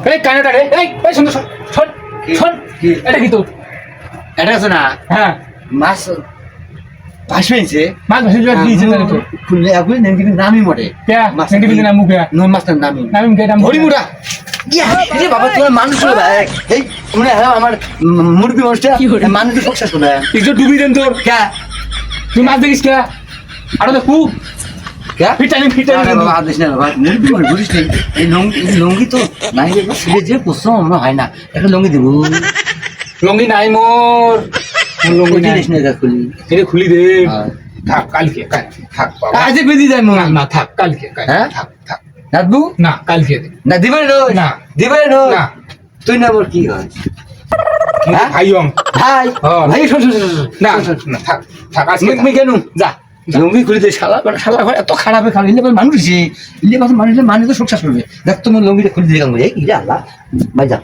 এই কানেটা রে, এই এই শুন শোন শোন শোন, এটা কি তোর? এটা আছে না হ্যাঁ মাছ ভাসবে নিছে মাছ ভাসি জোয়া দিয়েছে জানি তো। খুললে এখন নেন কিন্তু নামি মরে কে সেন্টি বিদিনা মুখে নন মাছটার নামি আমি কে নাম হরি মুড়া ইয়া রে বাবা তোর মানুষ হলো ভাই এই মনে হয় আমার মুরগি মানুষটা মানুষ সকসেস না একটু ডুবি দেন তোর। কে তুই মাছ দেখিস কে? আরো দেখু কে ফিটানি আরে বাবা আদেশ না বাবা মুরগি মানুষ বুঝিস না এই লঙ্গি তো নাই রে সিলে যে পছন্দ আমরা হয় না একটা লঙ্গি দেবো লঙ্গি নাই মোর, মোর লঙ্গি নাই। জিনিস না এটা খুলি এটা খুলি দে। হ্যাঁ। থাক কালকে থাক বাবা। আজ বেদি যায় মনে না না থাক কালকে হ্যাঁ? থাক থাক রাতবু না কালকে দে। না দিবে নো না। দিবে নো না তুই না মোর কি হয় হ্যাঁ? ভাইয়ং ভাই হ্যাঁ। ভাই শোন না না থাক থাক আজকে আমি কেন যা লঙ্গি খুলে দে শালা করে শালা করে এত খারাপ খারাপ ইলে মানুষ ইলে মানুষ তো সুকসাস করবে দেখ তোমার লঙ্গিটা খুলে দিয়ে গেল এই ইরে আল্লাহ ভাই যা